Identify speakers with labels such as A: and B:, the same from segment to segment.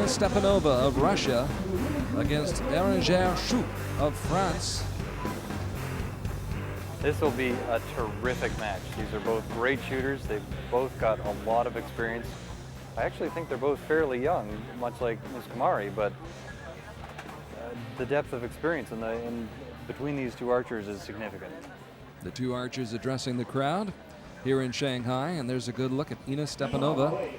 A: Ina Stepanova of Russia against Berangere Schuh of France.
B: This will be a terrific match. These are both great shooters. They've both got a lot of experience. I actually think they're both fairly young, much like Ms. Kamari, but the depth of experience in between these two archers is significant.
A: The two archers addressing the crowd here in Shanghai, and there's a good look at Ina Stepanova,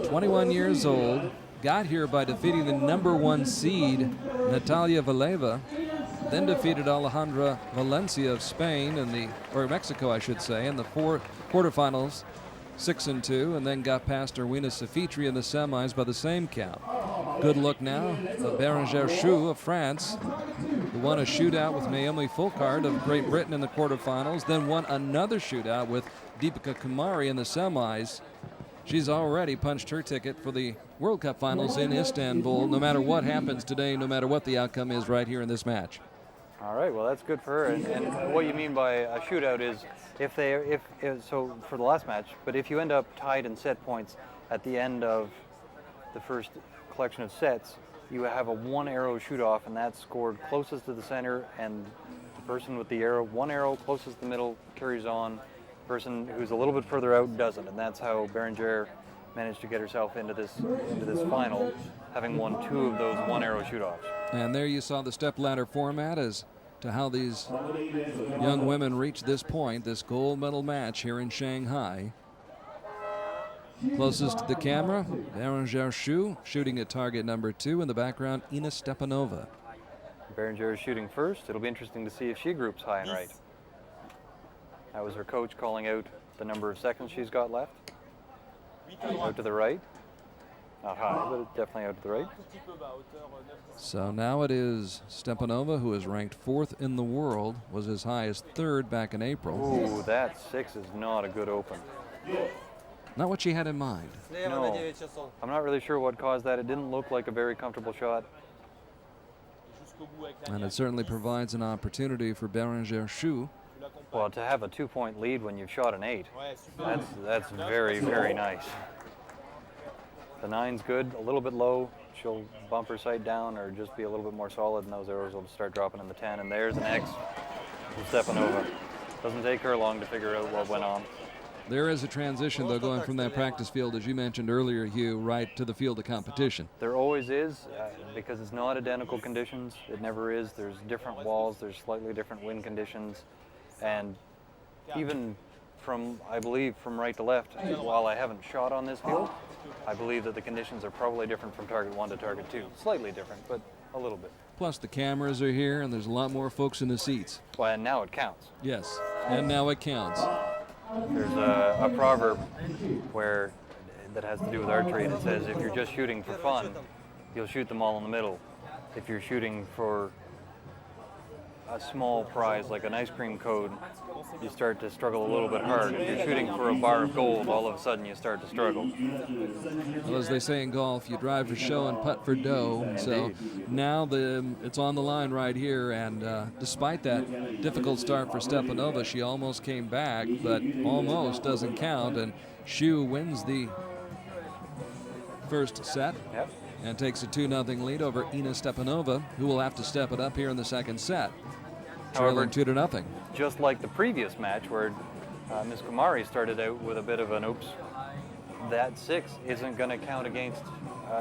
A: 21 years old, got here by defeating the #1 seed Natalia Valeva, then defeated Alejandra Valencia of Spain or Mexico, I should say, in the quarterfinals, 6-2, and then got past Erwina Safitri in the semis by the same count. Good look now of Berangere Schuh of France, who won a shootout with Naomi Fulcard of Great Britain in the quarterfinals, then won another shootout with Deepika Kumari in the semis. She's already punched her ticket for the World Cup finals in Istanbul, no matter what happens today, no matter what the outcome is right here in this match.
B: All right, well, that's good for her. And what you mean by a shootout is so for the last match, but if you end up tied in set points at the end of the first collection of sets, you have a one-arrow shoot-off, and that's scored closest to the center, and the person with the one arrow closest to the middle carries on. The person who's a little bit further out doesn't, and that's how Berangere managed to get herself into this final, having won 2 of those one-arrow shoot-offs.
A: And there you saw the step-ladder format as to how these young women reached this point, this gold medal match here in Shanghai. Closest to the camera, Berangere Schuh shooting at target number 2. In the background, Ina Stepanova.
B: Berangere is shooting first. It'll be interesting to see if she groups high and right. That was her coach calling out the number of seconds she's got left. Out to the right. Not high, but definitely out to the right.
A: So now it is Stepanova, who is ranked 4th in the world, was as high as 3rd back in April.
B: Ooh, that 6 is not a good open.
A: Not what she had in mind.
B: No, I'm not really sure what caused that. It didn't look like a very comfortable shot.
A: And it certainly provides an opportunity for Berangere Schuh.
B: Well, to have a 2-point lead when you've shot an 8, that's very, very nice. The 9's good, a little bit low. She'll bump her sight down or just be a little bit more solid, and those arrows will start dropping in the 10. And there's an X from Stepanova. Doesn't take her long to figure out what went on.
A: There is a transition, though, going from that practice field, as you mentioned earlier, Hugh, right to the field of competition.
B: There always is, because it's not identical conditions. It never is. There's different walls. There's slightly different wind conditions. And even from, I believe, from right to left, while I haven't shot on this field, I believe that the conditions are probably different from target 1 to target 2. Slightly different, but a little bit.
A: Plus the cameras are here, and there's a lot more folks in the seats.
B: Well, and now it counts.
A: Yes, and now it counts.
B: There's a proverb that has to do with archery, and it says if you're just shooting for fun, you'll shoot them all in the middle. If you're shooting for a small prize like an ice cream cone, you start to struggle a little bit hard. If you're shooting for a bar of gold, all of a sudden you start to struggle.
A: Well, as they say in golf, you drive for show and putt for dough.
B: Indeed.
A: So now it's on the line right here, and despite that difficult start for Stepanova, she almost came back, but almost doesn't count, and Schuh wins the first set.
B: Yep.
A: And takes a 2-0 lead over Ina Stepanova, who will have to step it up here in the second set. Trailing 2-0.
B: Just like the previous match where Ms. Kumari started out with a bit of an oops, that 6 isn't going to count against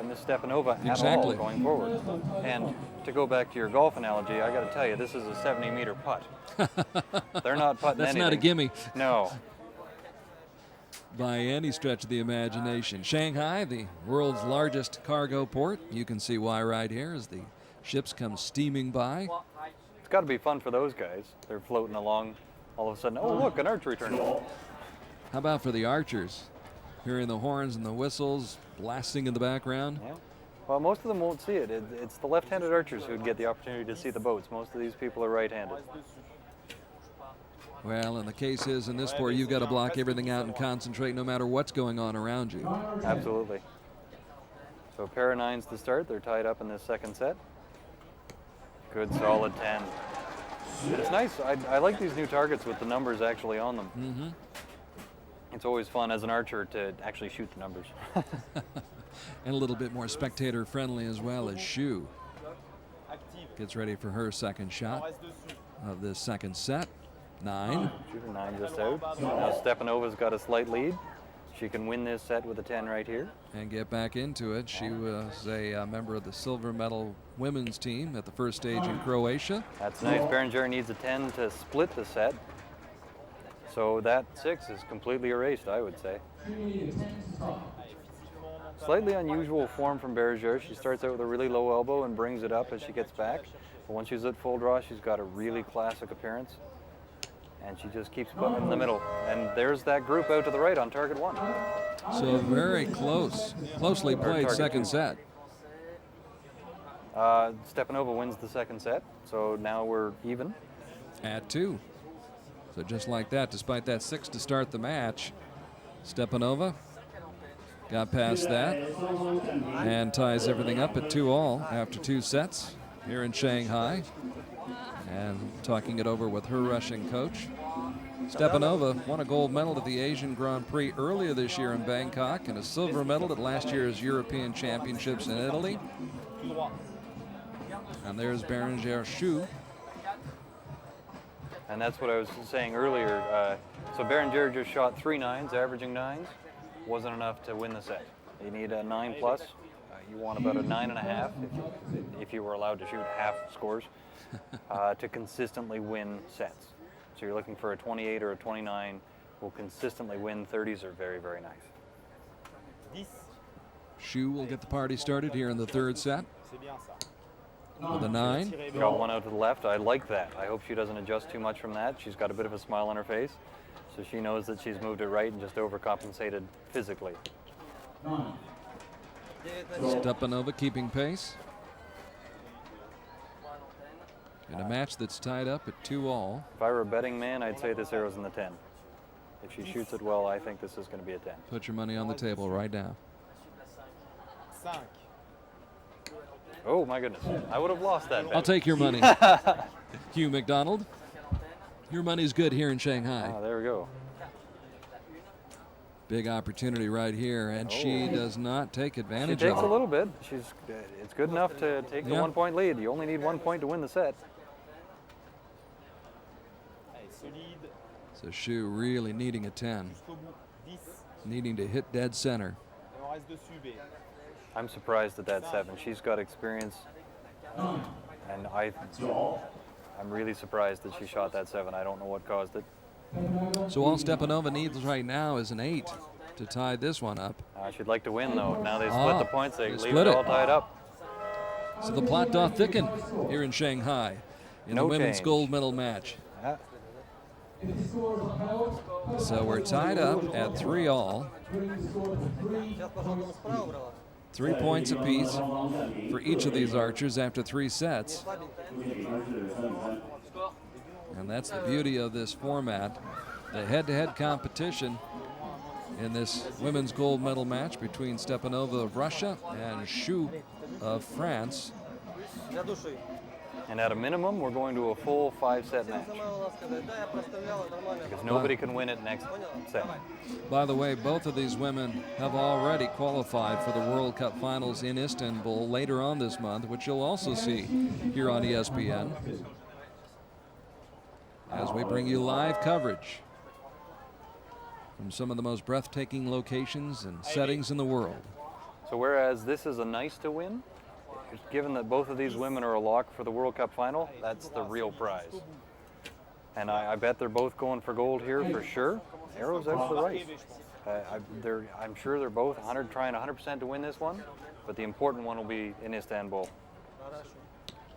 B: Ms. Stepanova at all going forward. And to go back to your golf analogy, I got to tell you, this is a 70-meter putt. They're not putting
A: That's
B: anything.
A: not a gimme.
B: No.
A: By any stretch of the imagination. Shanghai, the world's largest cargo port. You can see why right here as the ships come steaming by.
B: It's got to be fun for those guys. They're floating along. All of a sudden, oh, look, an archery tournament.
A: How about for the archers? Hearing the horns and the whistles blasting in the background.
B: Yeah. Well, most of them won't see it. It's the left-handed archers who'd get the opportunity to see the boats. Most of these people are right-handed.
A: Well, and the case is in this sport, you've got to block everything out and concentrate no matter what's going on around you.
B: Absolutely. So a pair of 9s to start. They're tied up in this second set. Good solid 10. It's nice. I like these new targets with the numbers actually on them. It's always fun as an archer to actually shoot the numbers.
A: And a little bit more spectator friendly as well as Schuh gets ready for her second shot of this second set. 9.
B: Shooter 9 just out. Now Stepanova's got a slight lead. She can win this set with a 10 right here.
A: And get back into it. She was a member of the silver medal women's team at the first stage in Croatia.
B: That's nice. Berangere needs a 10 to split the set. So that 6 is completely erased, I would say. Slightly unusual form from Berangere. She starts out with a really low elbow and brings it up as she gets back. But once she's at full draw, she's got a really classic appearance. And she just keeps putting it in the middle. And there's that group out to the right on target 1.
A: So very closely played second set.
B: Stepanova wins the second set, so now we're even.
A: At 2. So just like that, despite that 6 to start the match, Stepanova got past that and ties everything up at 2-all after 2 sets here in Shanghai. And talking it over with her Russian coach. Stepanova won a gold medal at the Asian Grand Prix earlier this year in Bangkok and a silver medal at last year's European Championships in Italy. And there's Berangere Schuh.
B: And that's what I was saying earlier. So Berangere just shot 3 9s, averaging 9s. Wasn't enough to win the set. You need a 9 plus. You want about a 9.5 if you were allowed to shoot half scores to consistently win sets. So you're looking for a 28 or a 29 will consistently win. 30s are very, very nice.
A: Schuh will get the party started here in the third set with a 9.
B: Got one out to the left. I like that. I hope she doesn't adjust too much from that. She's got a bit of a smile on her face, so she knows that she's moved it right and just overcompensated physically.
A: Stepanova keeping pace in a match that's tied up at 2-all.
B: If I were a betting man, I'd say this arrow's in the 10. If she shoots it well, I think this is going to be a 10.
A: Put your money on the table right now.
B: Oh my goodness, I would have lost that bet.
A: I'll take your money. Hugh McDonald, your money's good here in Shanghai.
B: Oh, there we go.
A: Big opportunity right here, and she does not take advantage
B: She takes
A: of it.
B: a little bit. It's good enough to take the 1 point lead. You only need 1 point to win the set.
A: So Schuh really needing a 10, needing to hit dead center.
B: I'm surprised at that 7. She's got experience, and I'm really surprised that she shot that 7. I don't know what caused it.
A: So all Stepanova needs right now is an 8 to tie this one up.
B: She'd like to win, though. Now they split the points. They leave
A: split
B: it all
A: it.
B: tied up.
A: So the plot doth thicken here in Shanghai in the women's gold medal match.
B: Yeah.
A: So we're tied up at 3-all. 3 points apiece for each of these archers after 3 sets. And that's the beauty of this format. The head-to-head competition in this women's gold medal match between Stepanova of Russia and Schuh of France.
B: And at a minimum, we're going to a full 5-set match. Because nobody can win it next set.
A: By the way, both of these women have already qualified for the World Cup finals in Istanbul later on this month, which you'll also see here on ESPN as we bring you live coverage from some of the most breathtaking locations and settings in the world.
B: So whereas this is a nice to win, given that both of these women are a lock for the World Cup final, that's the real prize. And I bet they're both going for gold here for sure. Arrows out to the right. I'm sure they're both trying 100% to win this one, but the important one will be in Istanbul.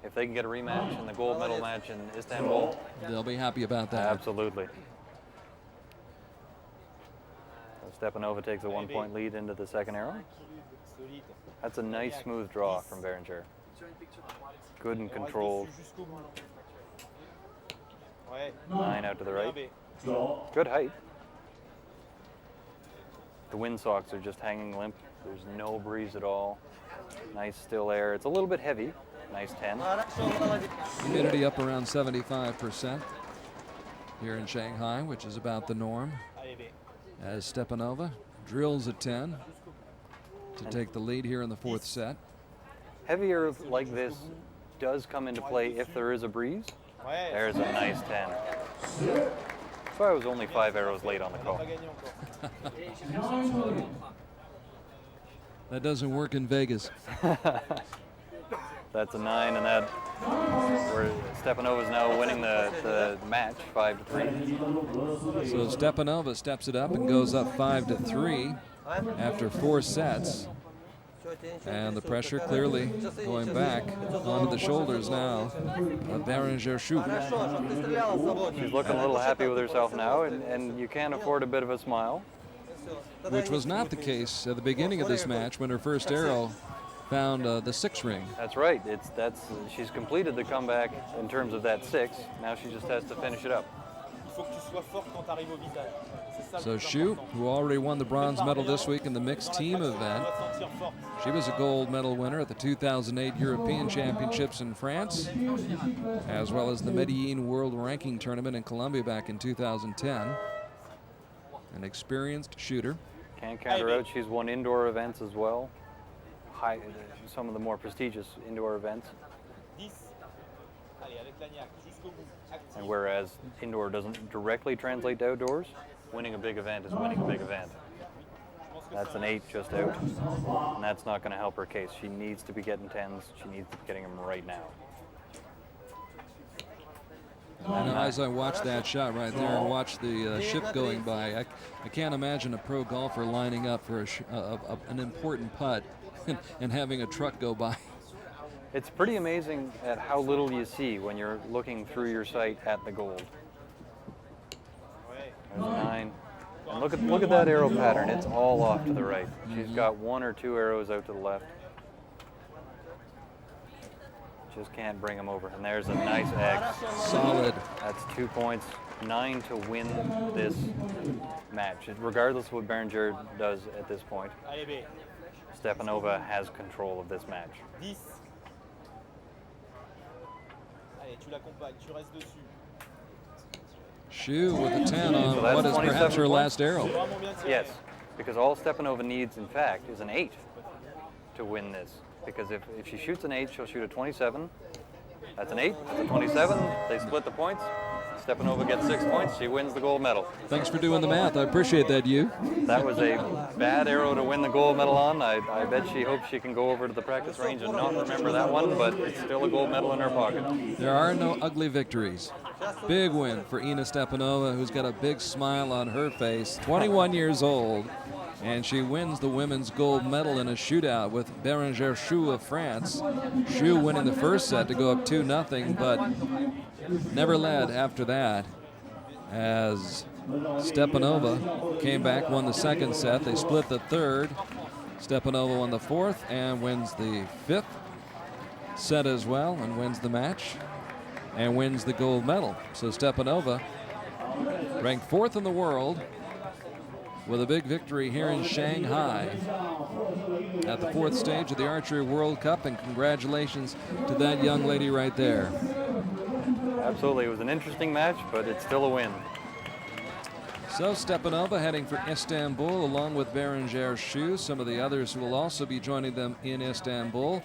B: If they can get a rematch in the gold medal match in Istanbul,
A: they'll be happy about that.
B: Absolutely. Stepanova takes a 1 point lead into the second arrow. That's a nice smooth draw from Berangere. Good and controlled. 9 out to the right. Good height. The wind socks are just hanging limp. There's no breeze at all. Nice still air. It's a little bit heavy. Nice 10.
A: Humidity up around 75% here in Shanghai, which is about the norm. As Stepanova drills a 10. to take the lead here in the fourth set.
B: Heavy arrow like this does come into play if there is a breeze. There's a nice 10. So I was only 5 arrows late on the call.
A: That doesn't work in Vegas.
B: That's a 9, and that where Stepanova is now winning the match 5-3.
A: So Stepanova steps it up and goes up 5-3 after 4 sets. And the pressure clearly going back onto the shoulders now of Berangere Schuh.
B: She's looking a little happy with herself now, and you can't afford a bit of a smile.
A: Which was not the case at the beginning of this match when her first arrow found the 6 ring.
B: That's right. She's completed the comeback in terms of that 6. Now she just has to finish it up.
A: So Schuh, who already won the bronze medal this week in the mixed team event, she was a gold medal winner at the 2008 European Championships in France, as well as the Medellin World Ranking Tournament in Colombia back in 2010. An experienced shooter.
B: Can't count her out. She's won indoor events as well. Some of the more prestigious indoor events. And whereas indoor doesn't directly translate to outdoors, winning a big event is winning a big event. That's an 8 just out, and that's not going to help her case. She needs to be getting 10s. She needs to be getting them right now.
A: And as I watch that shot right there and watch the ship going by, I can't imagine a pro golfer lining up for an important putt and having a truck go by.
B: It's pretty amazing at how little you see when you're looking through your sight at the gold. There's a 9. And look at that arrow pattern. It's all off to the right. She's got 1 or 2 arrows out to the left. Just can't bring them over. And there's a nice X.
A: Solid.
B: That's 2 points. 9 to win this match. Regardless of what Berangere does at this point, Stepanova has control of this match.
A: Schuh with a 10 on
B: So
A: what is
B: that's
A: perhaps her
B: 27
A: last arrow.
B: Yes, because all Stepanova needs, in fact, is an 8 to win this. Because if she shoots an 8, she'll shoot a 27. That's an 8, that's a 27. They split the points. Stepanova gets 6 points. She wins the gold medal.
A: Thanks for doing the math. I appreciate that, you.
B: That was a bad arrow to win the gold medal on. I bet she hopes she can go over to the practice range and not remember that one, but it's still a gold medal in her pocket.
A: There are no ugly victories. Big win for Ina Stepanova, who's got a big smile on her face, 21 years old, and she wins the women's gold medal in a shootout with Berangere Schuh of France. Schuh winning the first set to go up 2-0, but never led after that, as Stepanova came back, won the second set. They split the third. Stepanova won the fourth and wins the fifth set as well, and wins the match and wins the gold medal. So Stepanova ranked 4th in the world with a big victory here in Shanghai at the 4th stage of the Archery World Cup, and congratulations to that young lady right there.
B: Absolutely, it was an interesting match, but it's still a win.
A: So Stepanova heading for Istanbul along with Berangere Schuh. Some of the others who will also be joining them in Istanbul: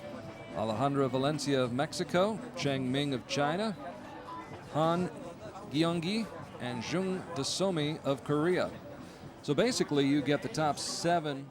A: Alejandra Valencia of Mexico, Cheng Ming of China, Han Gyeonggi, and Jung Dasomi of Korea. So basically you get the top 7